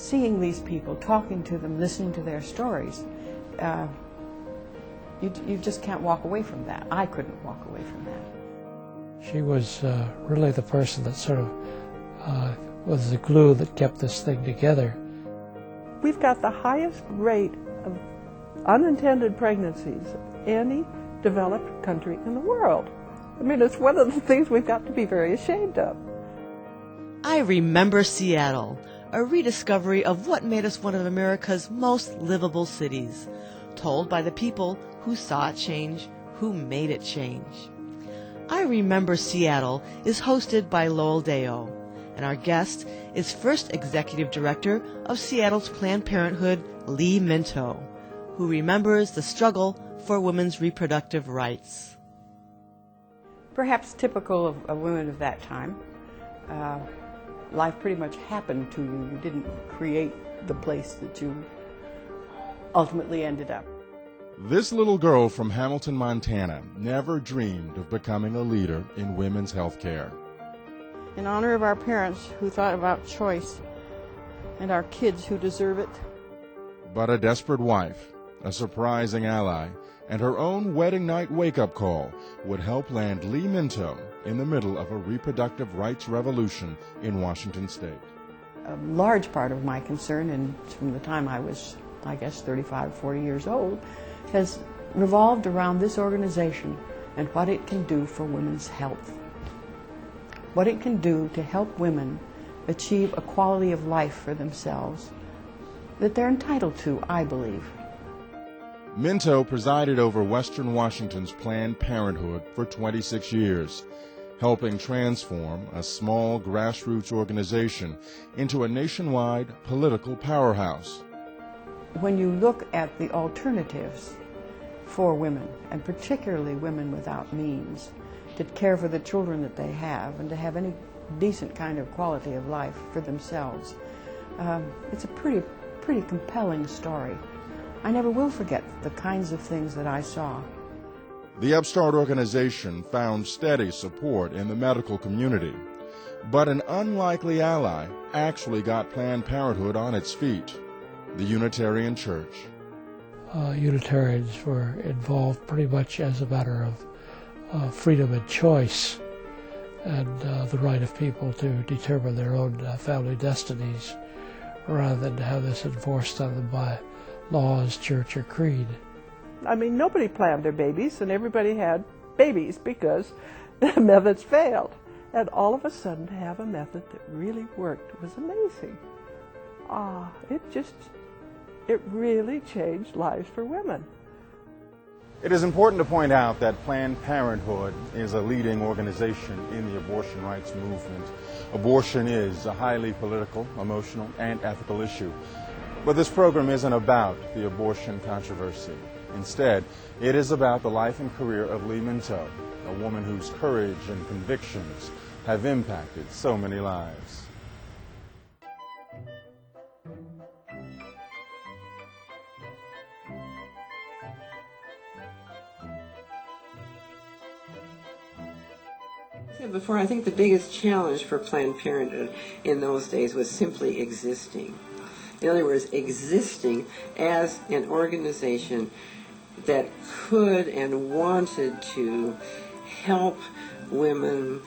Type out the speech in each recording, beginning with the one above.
seeing these people, talking to them, listening to their stories, you just can't walk away from that. I couldn't walk away from that. She was really the person that sort of was the glue that kept this thing together. We've got the highest rate of unintended pregnancies of any developed country in the world. I mean, it's one of the things we've got to be very ashamed of. I remember Seattle, a rediscovery of what made us one of America's most livable cities, told by the people who saw it change, who made it change. I Remember Seattle is hosted by Lowell Deo, and our guest is first executive director of Seattle's Planned Parenthood, Lee Minto, who remembers the struggle for women's reproductive rights. Perhaps typical of women of that time, life pretty much happened to you. You didn't create the place that you ultimately ended up. This little girl from Hamilton, Montana, never dreamed of becoming a leader in women's health care. In honor of our parents who thought about choice and our kids who deserve it. But a desperate wife, a surprising ally, and her own wedding night wake-up call would help land Lee Minto in the middle of a reproductive rights revolution in Washington State. A large part of my concern, and from the time I was, I guess, 35, 40 years old, has revolved around this organization and what it can do for women's health. What it can do to help women achieve a quality of life for themselves that they're entitled to, I believe. Minto presided over Western Washington's Planned Parenthood for 26 years, helping transform a small grassroots organization into a nationwide political powerhouse. When you look at the alternatives for women, and particularly women without means, to care for the children that they have and to have any decent kind of quality of life for themselves, it's a pretty compelling story. I never will forget the kinds of things that I saw. The upstart organization found steady support in the medical community, but an unlikely ally actually got Planned Parenthood on its feet: the Unitarian Church. Unitarians were involved pretty much as a matter of freedom and choice, and the right of people to determine their own family destinies, rather than to have this enforced on them by laws, church, or creed. I mean, nobody planned their babies, and everybody had babies because the methods failed. And all of a sudden, to have a method that really worked was amazing. It really changed lives for women. It is important to point out that Planned Parenthood is a leading organization in the abortion rights movement. Abortion is a highly political, emotional, and ethical issue. But this program isn't about the abortion controversy. Instead, it is about the life and career of Lee Minto, a woman whose courage and convictions have impacted so many lives. Before, I think the biggest challenge for Planned Parenthood in those days was simply existing. In other words, existing as an organization that could and wanted to help women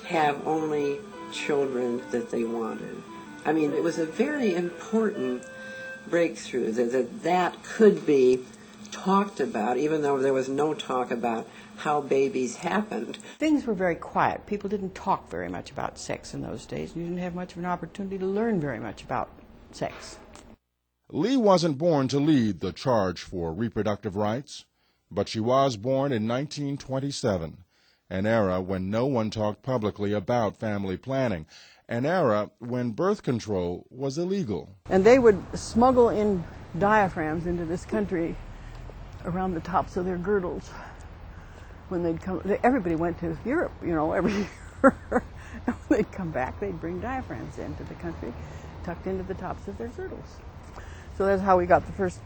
have only children that they wanted. I mean, it was a very important breakthrough that could be talked about, even though there was no talk about how babies happened. Things were very quiet. People didn't talk very much about sex in those days. You didn't have much of an opportunity to learn very much about sex. Lee wasn't born to lead the charge for reproductive rights, but she was born in 1927, an era when no one talked publicly about family planning, an era when birth control was illegal. And they would smuggle in diaphragms into this country around the tops of their girdles. When they'd come, everybody went to Europe, every year. And when they'd come back, they'd bring diaphragms into the country, tucked into the tops of their girdles. So that's how we got the first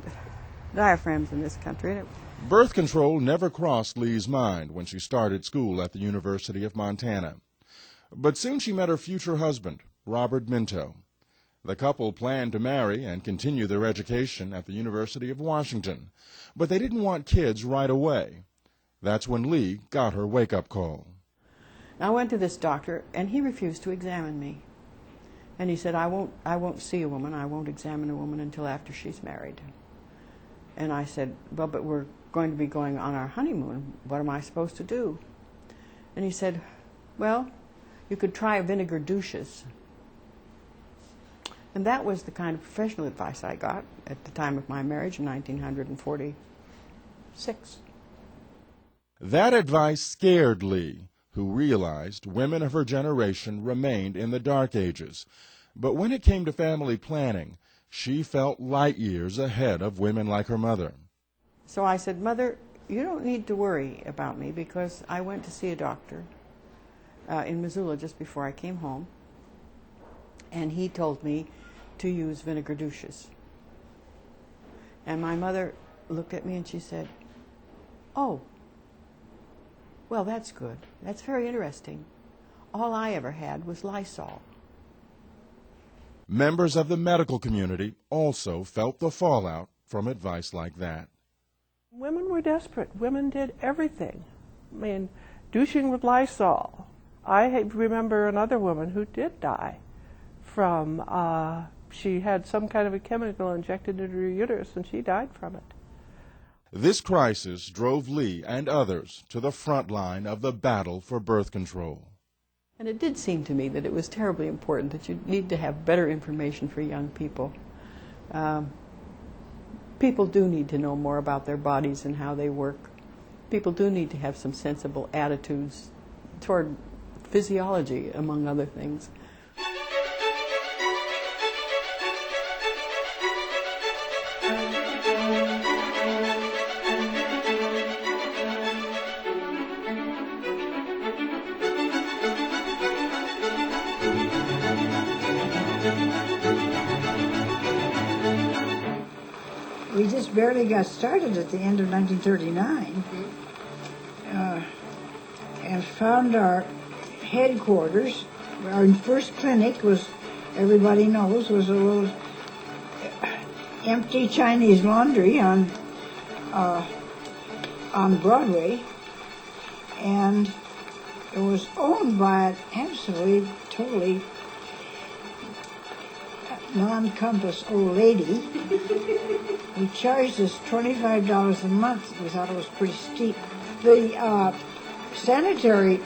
diaphragms in this country. Birth control never crossed Lee's mind when she started school at the University of Montana. But soon she met her future husband, Robert Minto. The couple planned to marry and continue their education at the University of Washington, but they didn't want kids right away. That's when Lee got her wake-up call. I went to this doctor, and he refused to examine me. And he said, I won't see a woman, I won't examine a woman until after she's married. And I said, well, but we're going to be going on our honeymoon. What am I supposed to do? And he said, well, you could try vinegar douches. And that was the kind of professional advice I got at the time of my marriage in 1946. That advice scared Lee, who realized women of her generation remained in the Dark Ages. But when it came to family planning, she felt light years ahead of women like her mother. So I said, Mother, you don't need to worry about me, because I went to see a doctor in Missoula just before I came home, and he told me to use vinegar douches. And my mother looked at me and she said, oh, well, that's good. That's very interesting. All I ever had was Lysol. Members of the medical community also felt the fallout from advice like that. Women were desperate. Women did everything. I mean, douching with Lysol. I remember another woman who did die from, she had some kind of a chemical injected into her uterus, and she died from it. This crisis drove Lee and others to the front line of the battle for birth control. And it did seem to me that it was terribly important that you need to have better information for young people. People do need to know more about their bodies and how they work. People do need to have some sensible attitudes toward physiology, among other things. We just barely got started at the end of 1939 and found our headquarters. Our first clinic was, everybody knows, was a little empty Chinese laundry on Broadway, and it was owned by an absolutely, totally non-compass old lady. We charged us $25 a month. We thought it was pretty steep. The sanitary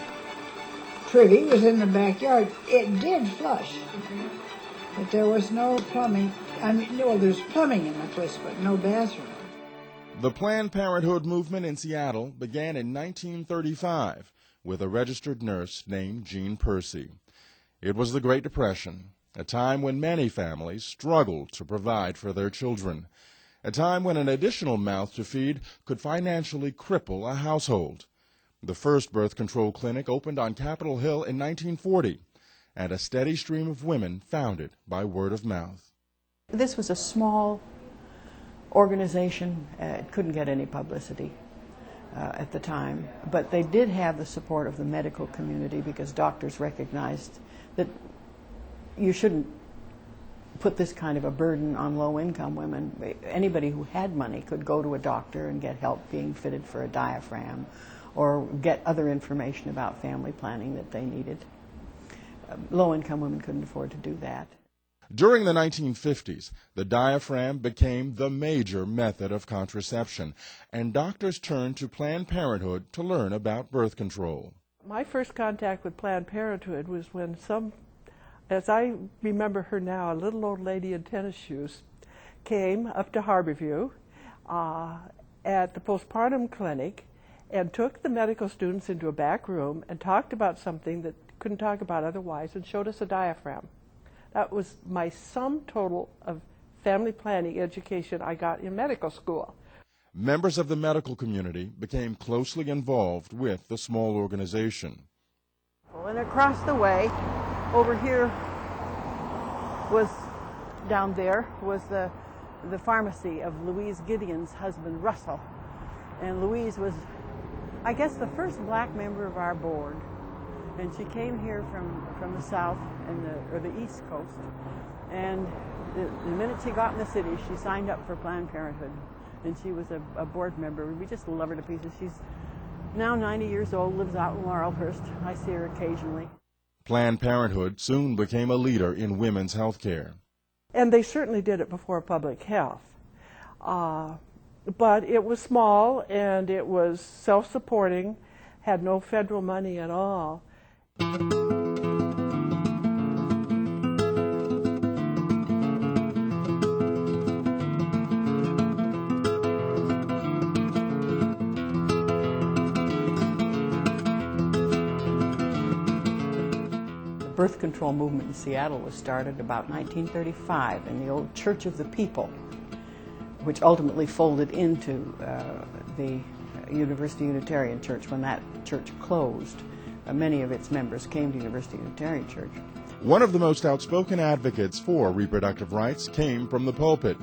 privy was in the backyard. It did flush, but there was no plumbing. I mean, no, there's plumbing in the place, but no bathroom. The Planned Parenthood movement in Seattle began in 1935 with a registered nurse named Jean Percy. It was the Great Depression, a time when many families struggled to provide for their children, a time when an additional mouth to feed could financially cripple a household. The first birth control clinic opened on Capitol Hill in 1940, and a steady stream of women found it by word of mouth. This was a small organization. It couldn't get any publicity at the time, but they did have the support of the medical community, because doctors recognized that you shouldn't put this kind of a burden on low-income women. Anybody who had money could go to a doctor and get help being fitted for a diaphragm or get other information about family planning that they needed. Low-income women couldn't afford to do that. During the 1950s, the diaphragm became the major method of contraception, and doctors turned to Planned Parenthood to learn about birth control. My first contact with Planned Parenthood was when as I remember her now, a little old lady in tennis shoes came up to Harborview at the postpartum clinic and took the medical students into a back room and talked about something that couldn't talk about otherwise, and showed us a diaphragm. That was my sum total of family planning education I got in medical school. Members of the medical community became closely involved with the small organization. And across the way, over here was, down there, was the pharmacy of Louise Gideon's husband, Russell. And Louise was, I guess, the first black member of our board. And she came here from the south or the east coast. And the minute she got in the city, she signed up for Planned Parenthood. And she was a board member. We just love her to pieces. She's now 90 years old, lives out in Laurelhurst. I see her occasionally. Planned Parenthood soon became a leader in women's health care. And they certainly did it before public health. But it was small and it was self-supporting, had no federal money at all. The birth control movement in Seattle was started about 1935 in the old Church of the People, which ultimately folded into the University Unitarian Church when that church closed. Many of its members came to University Unitarian Church. One of the most outspoken advocates for reproductive rights came from the pulpit.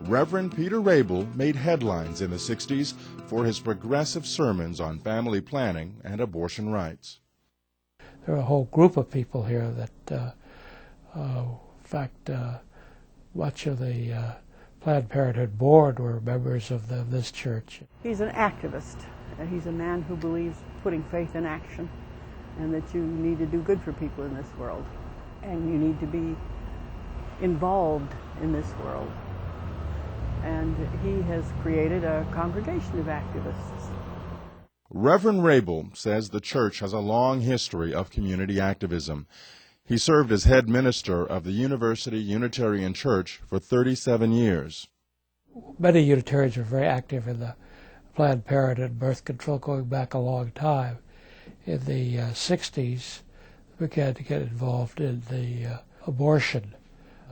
Reverend Peter Rabel made headlines in the 60s for his progressive sermons on family planning and abortion rights. There are a whole group of people here that, in fact, much of the Planned Parenthood board were members of this church. He's an activist. He's a man who believes putting faith in action and that you need to do good for people in this world. And you need to be involved in this world. And he has created a congregation of activists. Reverend Rabel says the church has a long history of community activism. He served as head minister of the University Unitarian Church for 37 years. Many Unitarians were very active in the Planned Parenthood birth control going back a long time. In the 60s, we began to get involved in the abortion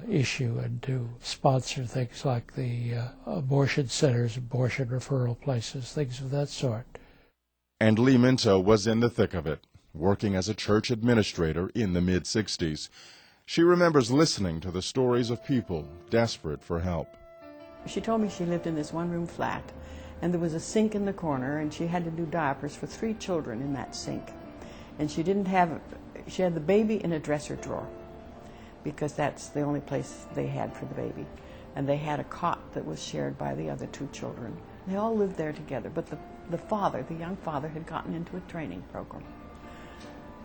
issue and to sponsor things like the abortion centers, abortion referral places, things of that sort. And Lee Minto was in the thick of it, working as a church administrator in the mid-60s. She remembers listening to the stories of people desperate for help. She told me she lived in this one-room flat, and there was a sink in the corner, and she had to do diapers for 3 children in that sink. And she had the baby in a dresser drawer, because that's the only place they had for the baby. And they had a cot that was shared by the other 2 children. They all lived there together, but the young father, had gotten into a training program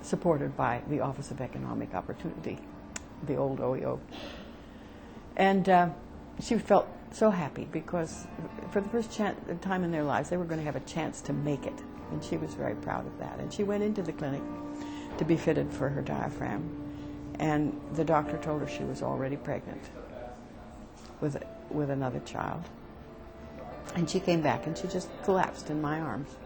supported by the Office of Economic Opportunity, the old OEO. And she felt so happy because for the first time in their lives, they were going to have a chance to make it. And she was very proud of that. And she went into the clinic to be fitted for her diaphragm. And the doctor told her she was already pregnant with another child. And she came back and she just collapsed in my arms.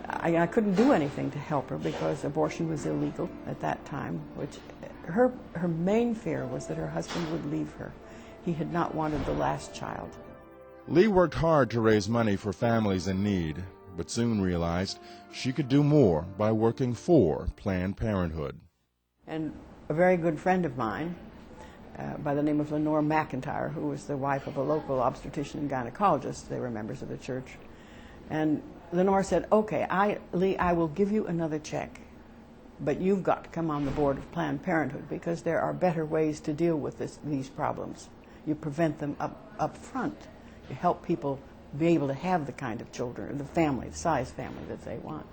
I couldn't do anything to help her because abortion was illegal at that time, which her main fear was that her husband would leave her. He had not wanted the last child. Lee worked hard to raise money for families in need, but soon realized she could do more by working for Planned Parenthood. And a very good friend of mine, by the name of Lenore McIntyre, who was the wife of a local obstetrician and gynecologist, they were members of the church. And Lenore said, okay, Lee, I will give you another check, but you've got to come on the board of Planned Parenthood because there are better ways to deal with these problems. You prevent them up front. You help people be able to have the kind of children, or the size family that they want.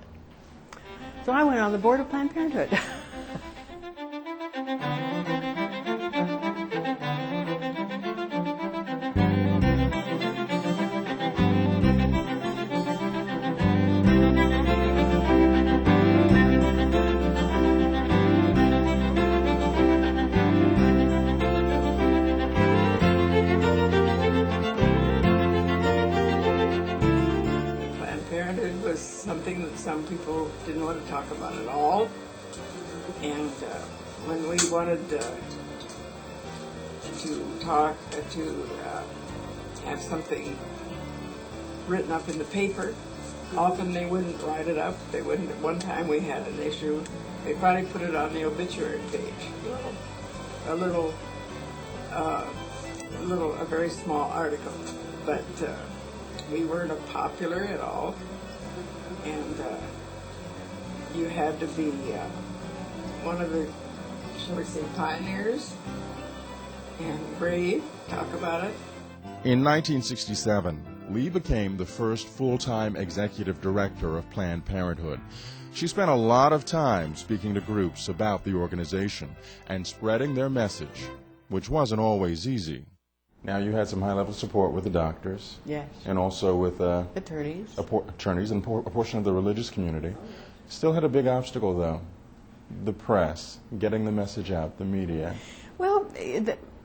So I went on the board of Planned Parenthood. Something that some people didn't want to talk about at all. And when we wanted to talk, to have something written up in the paper, often they wouldn't write it up. They wouldn't. At one time we had an issue. They finally put it on the obituary page. A very small article. But we weren't popular at all. And you had to be one of the, shall we say, pioneers and brave, talk about it. In 1967, Lee became the first full-time executive director of Planned Parenthood. She spent a lot of time speaking to groups about the organization and spreading their message, which wasn't always easy. Now, you had some high-level support with the doctors. Yes. And also with Attorneys. attorneys and a portion of the religious community. Still had a big obstacle, though. The press, getting the message out, the media. Well,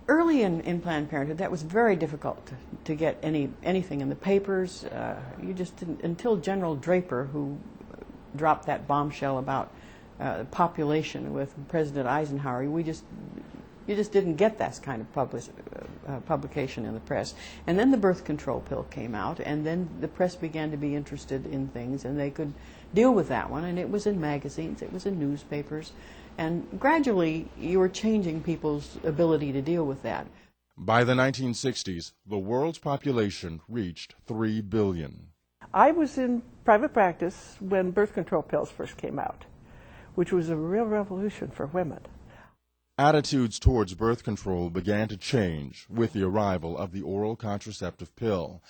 early in Planned Parenthood, that was very difficult to get anything in the papers. You just didn't, until General Draper, who dropped that bombshell about population with President Eisenhower, you just didn't get that kind of publication in the press. And then the birth control pill came out, and then the press began to be interested in things, and they could deal with that one. And it was in magazines, it was in newspapers, and gradually you were changing people's ability to deal with that. By the 1960s, the world's population reached 3 billion. I was in private practice when birth control pills first came out, which was a real revolution for women. Attitudes towards birth control began to change with the arrival of the oral contraceptive pill,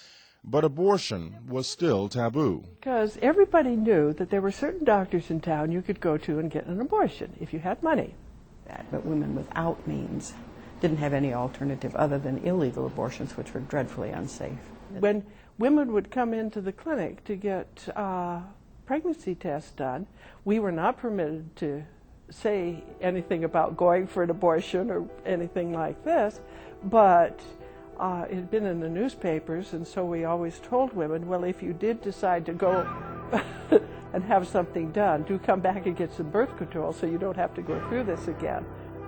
but abortion was still taboo. Because everybody knew that there were certain doctors in town you could go to and get an abortion if you had money. But women without means didn't have any alternative other than illegal abortions, which were dreadfully unsafe. When women would come into the clinic to get pregnancy tests done, we were not permitted to say anything about going for an abortion or anything like this, but it had been in the newspapers, and so we always told women, well, if you did decide to go and have something done, do come back and get some birth control so you don't have to go through this again.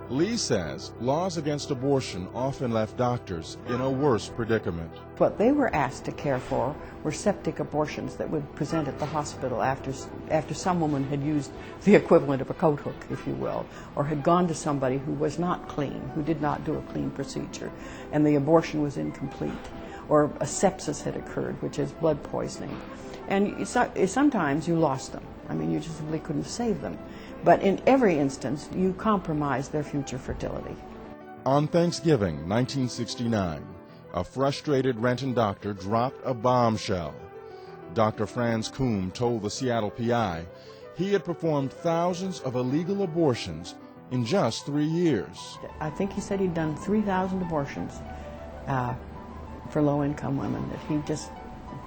Lee says laws against abortion often left doctors in a worse predicament. What they were asked to care for were septic abortions that would present at the hospital after some woman had used the equivalent of a coat hook, if you will, or had gone to somebody who was not clean, who did not do a clean procedure, and the abortion was incomplete, or a sepsis had occurred, which is blood poisoning. And sometimes you lost them. I mean, you just simply couldn't save them. But in every instance, you compromised their future fertility. On Thanksgiving, 1969, a frustrated Renton doctor dropped a bombshell. Dr. Franz Kuhn told the Seattle PI he had performed thousands of illegal abortions in just 3 years. I think he said he'd done 3,000 abortions for low-income women, that he just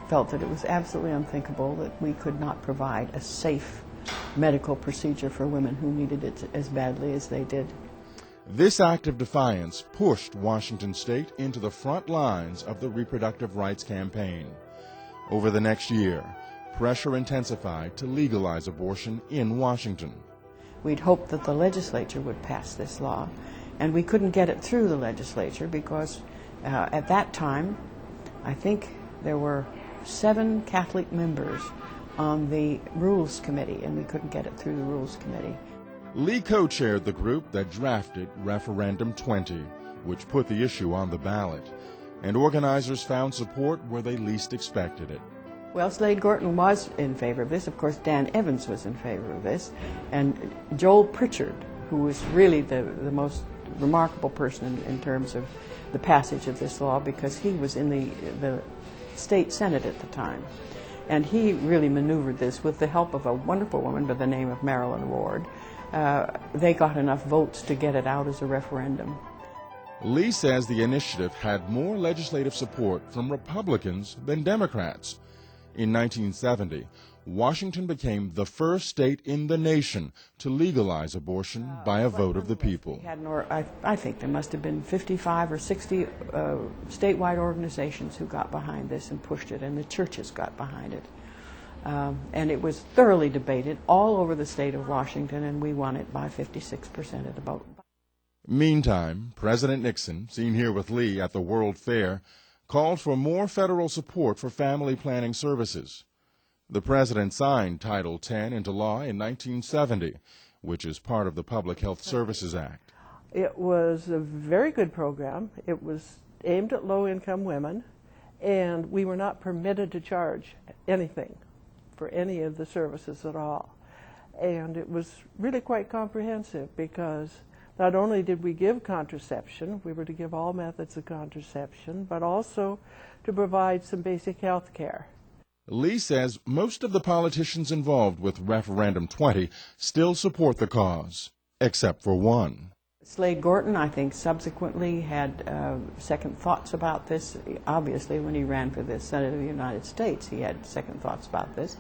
felt that it was absolutely unthinkable that we could not provide a safe medical procedure for women who needed it as badly as they did. This act of defiance pushed Washington State into the front lines of the reproductive rights campaign. Over the next year, pressure intensified to legalize abortion in Washington. We'd hoped that the legislature would pass this law, and we couldn't get it through the legislature because at that time, I think there were 7 Catholic members on the Rules Committee, and we couldn't get it through the Rules Committee. Lee co-chaired the group that drafted Referendum 20, which put the issue on the ballot, and organizers found support where they least expected it. Well, Slade Gorton was in favor of this. Of course, Dan Evans was in favor of this, and Joel Pritchard, who was really the most remarkable person in terms of the passage of this law, because he was in the state Senate at the time. And he really maneuvered this with the help of a wonderful woman by the name of Marilyn Ward. They got enough votes to get it out as a referendum. Lee says the initiative had more legislative support from Republicans than Democrats. In 1970, Washington became the first state in the nation to legalize abortion by a vote of the people. I think there must have been 55 or 60 statewide organizations who got behind this and pushed it, and the churches got behind it. And it was thoroughly debated all over the state of Washington, and we won it by 56% of the vote. Meantime, President Nixon, seen here with Lee at the World Fair, called for more federal support for family planning services. The president signed Title X into law in 1970, which is part of the Public Health Services Act. It was a very good program. It was aimed at low-income women, and we were not permitted to charge anything for any of the services at all. And it was really quite comprehensive because not only did we give contraception, we were to give all methods of contraception, but also to provide some basic health care. Lee says most of the politicians involved with Referendum 20 still support the cause, except for one. Slade Gorton, I think, subsequently had second thoughts about this. Obviously, when he ran for the Senate of the United States, he had second thoughts about this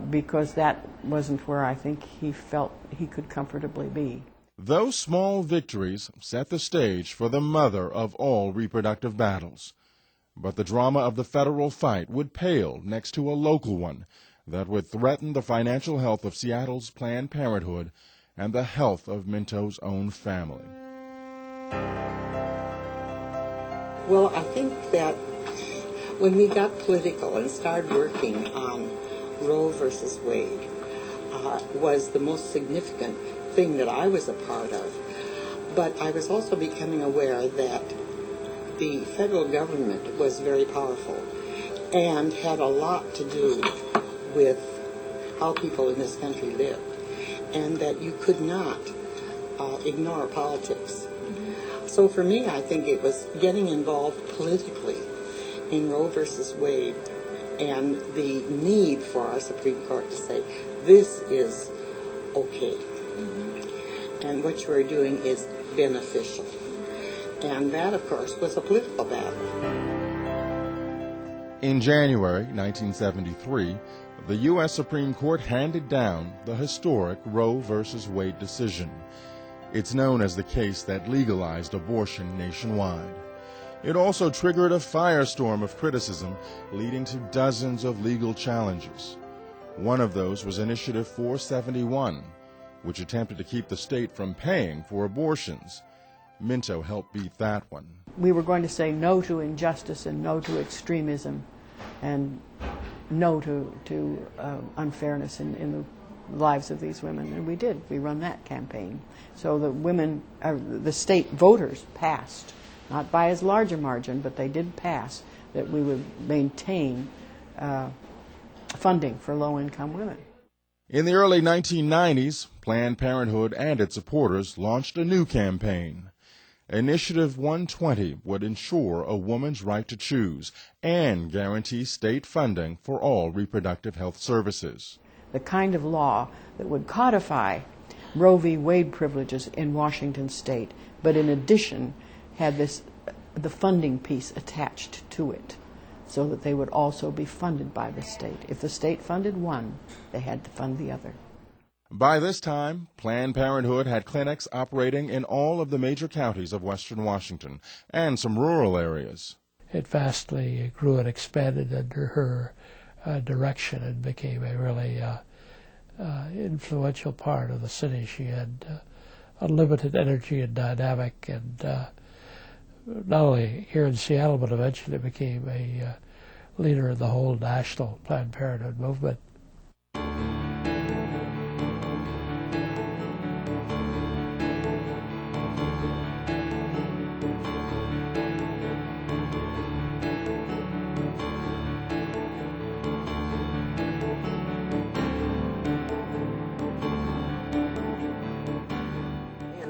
because that wasn't where I think he felt he could comfortably be. Those small victories set the stage for the mother of all reproductive battles. But the drama of the federal fight would pale next to a local one that would threaten the financial health of Seattle's Planned Parenthood and the health of Minto's own family. Well, I think that when we got political and started working on Roe versus Wade was the most significant thing that I was a part of. But I was also becoming aware that the federal government was very powerful and had a lot to do with how people in this country lived, and that you could not ignore politics. So for me, I think it was getting involved politically in Roe versus Wade and the need for our Supreme Court to say, this is okay. And what you are doing is beneficial. And that, of course, was a political battle. In January 1973, the U.S. Supreme Court handed down the historic Roe versus Wade decision. It's known as the case that legalized abortion nationwide. It also triggered a firestorm of criticism, leading to dozens of legal challenges. One of those was Initiative 471, which attempted to keep the state from paying for abortions. Minto helped beat that one. We were going to say no to injustice and no to extremism and no to unfairness in the lives of these women, and we did. We run that campaign. So the women, the state voters passed, not by as large a margin, but they did pass that we would maintain funding for low-income women. In the early 1990s, Planned Parenthood and its supporters launched a new campaign. Initiative 120 would ensure a woman's right to choose and guarantee state funding for all reproductive health services. The kind of law that would codify Roe v. Wade privileges in Washington state, but in addition had the funding piece attached to it, so that they would also be funded by the state. If the state funded one, they had to fund the other. By this time, Planned Parenthood had clinics operating in all of the major counties of western Washington and some rural areas. It vastly grew and expanded under her direction and became a really influential part of the city. She had unlimited energy and dynamic, and not only here in Seattle, but eventually became a leader in the whole national Planned Parenthood movement.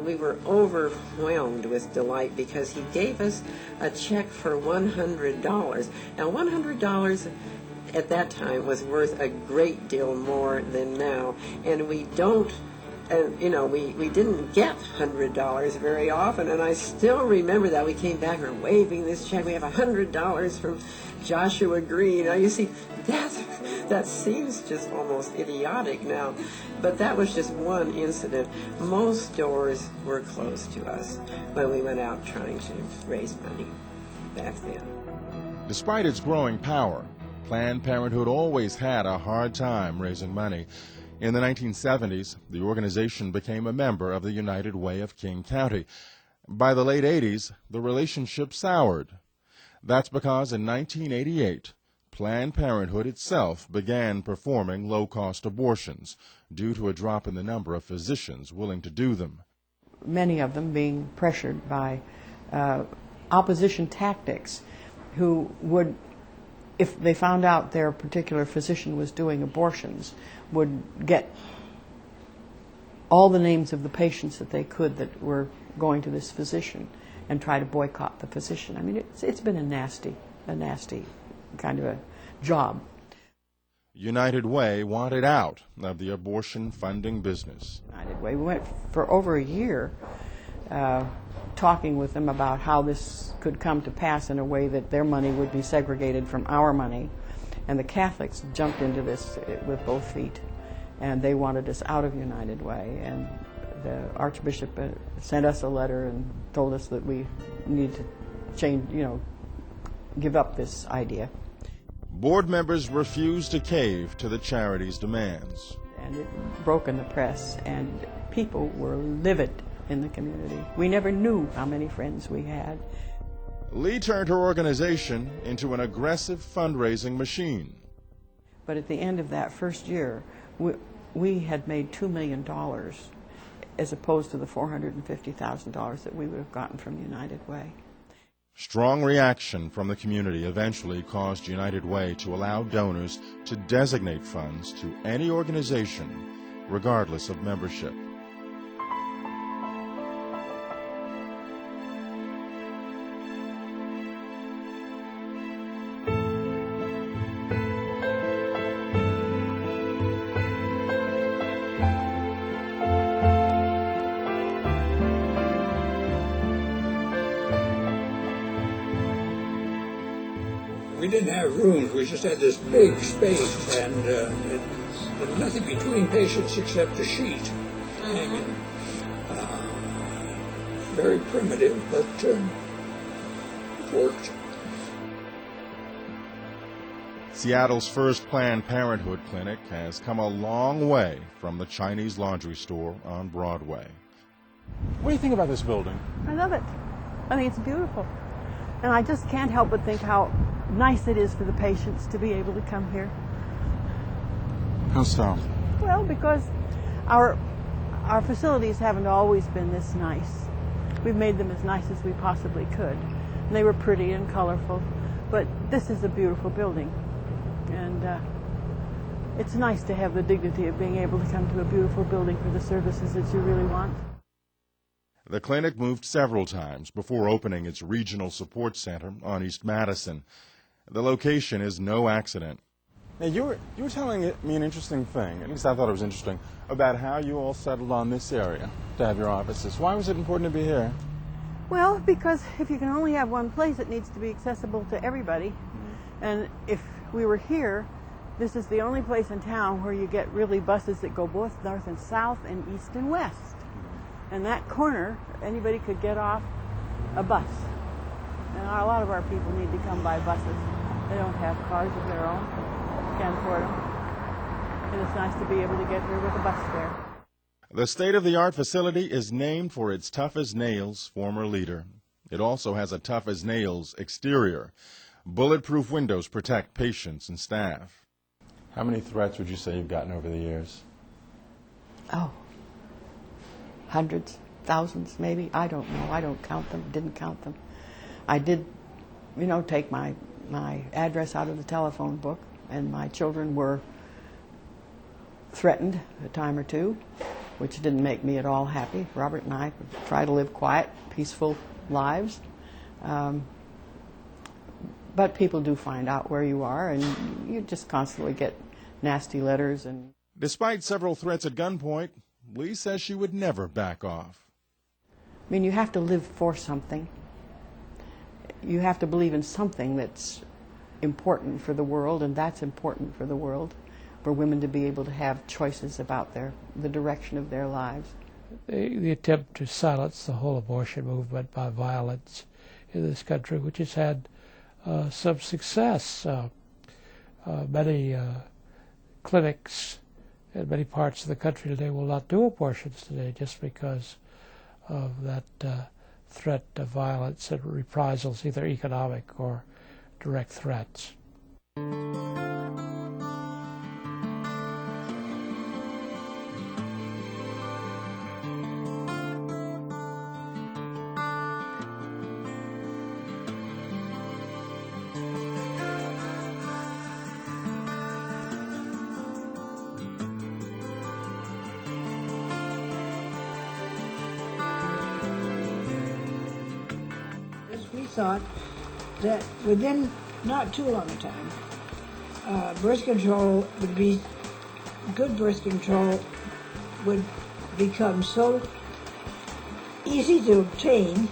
We were overwhelmed with delight because he gave us a check for $100. Now, $100 at that time was worth a great deal more than now, and we don't, we didn't get $100 very often, and I still remember that. We came back and were waving this check. We have $100 from Joshua Green. Now, you see, that seems just almost idiotic now, but that was just one incident. Most doors were closed to us when we went out trying to raise money back then. Despite its growing power, Planned Parenthood always had a hard time raising money. In the 1970s, the organization became a member of the United Way of King County. By the late 80s, the relationship soured. That's because in 1988, Planned Parenthood itself began performing low-cost abortions due to a drop in the number of physicians willing to do them. Many of them being pressured by opposition tactics, who would, if they found out their particular physician was doing abortions, would get all the names of the patients that they could that were going to this physician and try to boycott the physician. I mean, it's been a nasty kind of a job. United Way wanted out of the abortion funding business. United Way, we went for over a year talking with them about how this could come to pass in a way that their money would be segregated from our money. And the Catholics jumped into this with both feet, and they wanted us out of United Way. And the Archbishop sent us a letter and told us that we need to change, give up this idea. Board members refused to cave to the charity's demands. And it broke in the press, and people were livid in the community. We never knew how many friends we had. Lee turned her organization into an aggressive fundraising machine. But at the end of that first year, we had made $2 million as opposed to the $450,000 that we would have gotten from United Way. Strong reaction from the community eventually caused United Way to allow donors to designate funds to any organization, regardless of membership. We didn't have rooms, we just had this big space, and there's nothing between patients except a sheet hanging. Very primitive, but it worked. Seattle's first Planned Parenthood clinic has come a long way from the Chinese laundry store on Broadway. What do you think about this building? I love it. I think it's beautiful. And I just can't help but think how nice it is for the patients to be able to come here. How so? Well, because our facilities haven't always been this nice. We've made them as nice as we possibly could. And they were pretty and colorful, but this is a beautiful building. And it's nice to have the dignity of being able to come to a beautiful building for the services that you really want. The clinic moved several times before opening its regional support center on East Madison. The location is no accident. Now, you were telling me an interesting thing, at least I thought it was interesting, about how you all settled on this area to have your offices. Why was it important to be here? Well, because if you can only have one place, it needs to be accessible to everybody. And if we were here, this is the only place in town where you get really buses that go both north and south and east and west. And that corner, anybody could get off a bus. And a lot of our people need to come by buses. They don't have cars of their own, can't afford them. And it's nice to be able to get here with a bus fare. The state-of-the-art facility is named for its tough-as-nails former leader. It also has a tough-as-nails exterior. Bulletproof windows protect patients and staff. How many threats would you say you've gotten over the years? Oh, hundreds, thousands maybe. I don't know. I don't count them, didn't count them. I did, take my address out of the telephone book, and my children were threatened a time or two, which didn't make me at all happy. Robert and I try to live quiet, peaceful lives. But people do find out where you are, and you just constantly get nasty letters. And despite several threats at gunpoint, Lee says she would never back off. I mean, you have to live for something. You have to believe in something that's important for the world, and that's important for the world, for women to be able to have choices about the direction of their lives. The attempt to silence the whole abortion movement by violence in this country, which has had some success. Many clinics in many parts of the country today will not do abortions today just because of that threat of violence and reprisals, either economic or direct threats. thought that within not too long a time, birth control would be, good birth control would become so easy to obtain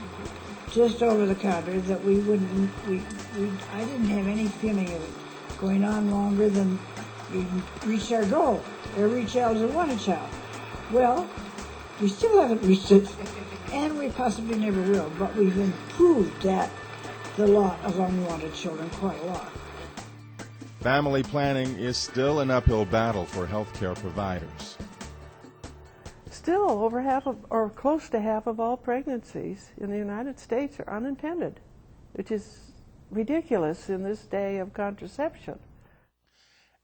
just over the counter that I didn't have any feeling of it going on longer than we reached our goal. Every child is wanted child. Well, we still haven't reached it, and we possibly never will, but we've improved the lot of unwanted children quite a lot. Family planning is still an uphill battle for healthcare providers. Still, over half of, or close to half of all pregnancies in the United States are unintended, which is ridiculous in this day of contraception.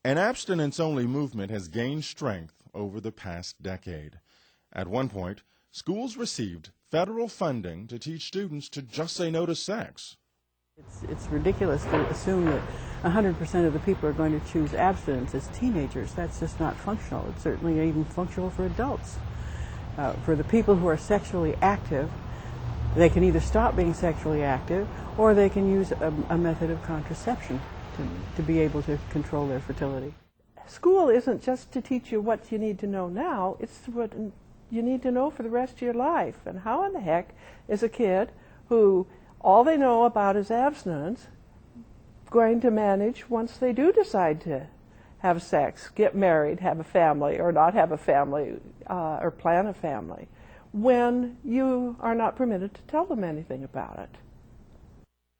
An abstinence-only movement has gained strength over the past decade. At one point, schools received federal funding to teach students to just say no to sex. It's ridiculous to assume that 100% of the people are going to choose abstinence as teenagers. That's just not functional. It's certainly even functional for adults. For the people who are sexually active, they can either stop being sexually active or they can use a method of contraception to be able to control their fertility. School isn't just to teach you what you need to know now, it's what you need to know for the rest of your life. And how in the heck is a kid who all they know about is abstinence going to manage once they do decide to have sex, get married, have a family, or not have a family, or plan a family, when you are not permitted to tell them anything about it?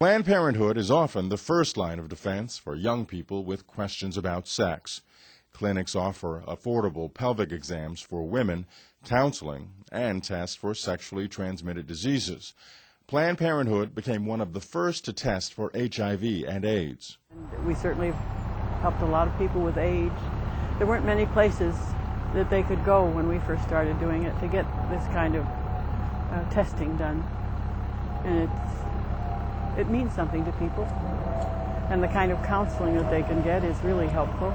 Planned Parenthood is often the first line of defense for young people with questions about sex. Clinics offer affordable pelvic exams for women, counseling, and tests for sexually transmitted diseases. Planned Parenthood became one of the first to test for HIV and AIDS. And we certainly helped a lot of people with AIDS. There weren't many places that they could go when we first started doing it to get this kind of testing done. And it means something to people. And the kind of counseling that they can get is really helpful.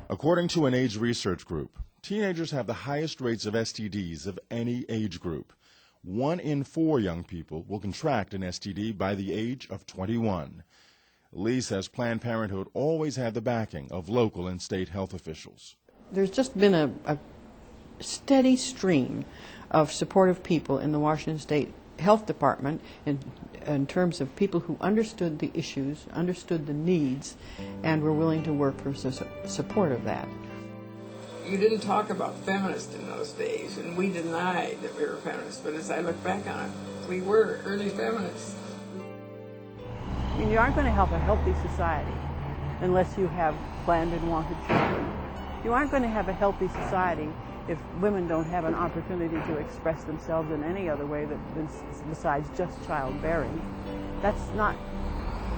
According to an AIDS research group, teenagers have the highest rates of STDs of any age group. 1 in 4 young people will contract an STD by the age of 21. Lee says Planned Parenthood always had the backing of local and state health officials. There's just been a steady stream of supportive people in the Washington State Health Department in terms of people who understood the issues, understood the needs, and were willing to work for support of that. You didn't talk about feminists in those days, and we denied that we were feminists, but as I look back on it, we were early feminists. I mean, you aren't going to have a healthy society unless you have planned and wanted children. You aren't going to have a healthy society if women don't have an opportunity to express themselves in any other way besides just childbearing. That's not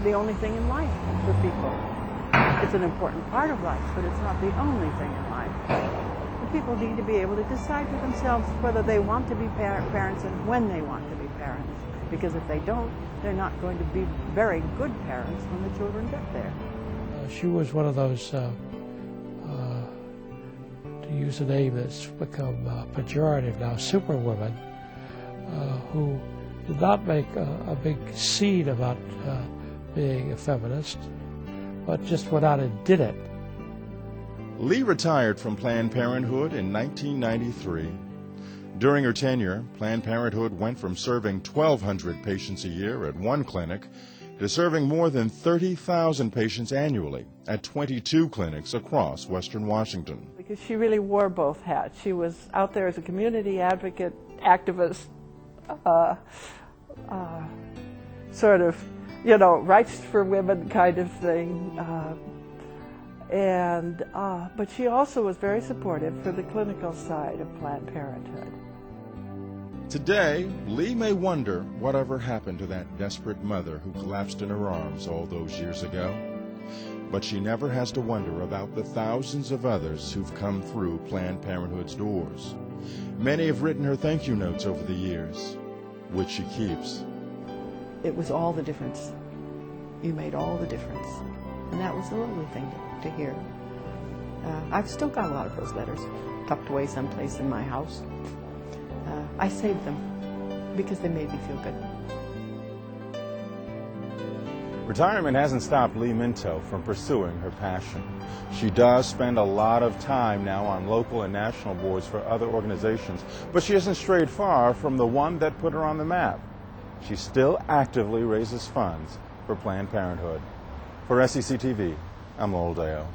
the only thing in life for people. It's an important part of life, but it's not the only thing in life. And people need to be able to decide for themselves whether they want to be parents and when they want to be parents. Because if they don't, they're not going to be very good parents when the children get there. She was one of those, to use a name that's become pejorative now, superwomen, who did not make a big scene about being a feminist, but just went out and did it. Lee retired from Planned Parenthood in 1993. During her tenure, Planned Parenthood went from serving 1,200 patients a year at one clinic to serving more than 30,000 patients annually at 22 clinics across Western Washington. Because she really wore both hats. She was out there as a community advocate, activist, sort of, you know, rights for women kind of thing. But she also was very supportive for the clinical side of Planned Parenthood. Today, Lee may wonder whatever happened to that desperate mother who collapsed in her arms all those years ago. But she never has to wonder about the thousands of others who've come through Planned Parenthood's doors. Many have written her thank you notes over the years, which she keeps. It was all the difference. You made all the difference. And that was a lovely thing to hear. I've still got a lot of those letters tucked away someplace in my house. I saved them because they made me feel good. Retirement hasn't stopped Lee Minto from pursuing her passion. She does spend a lot of time now on local and national boards for other organizations, but she hasn't strayed far from the one that put her on the map. She still actively raises funds for Planned Parenthood. For SCCtv, I'm Lowell Deo.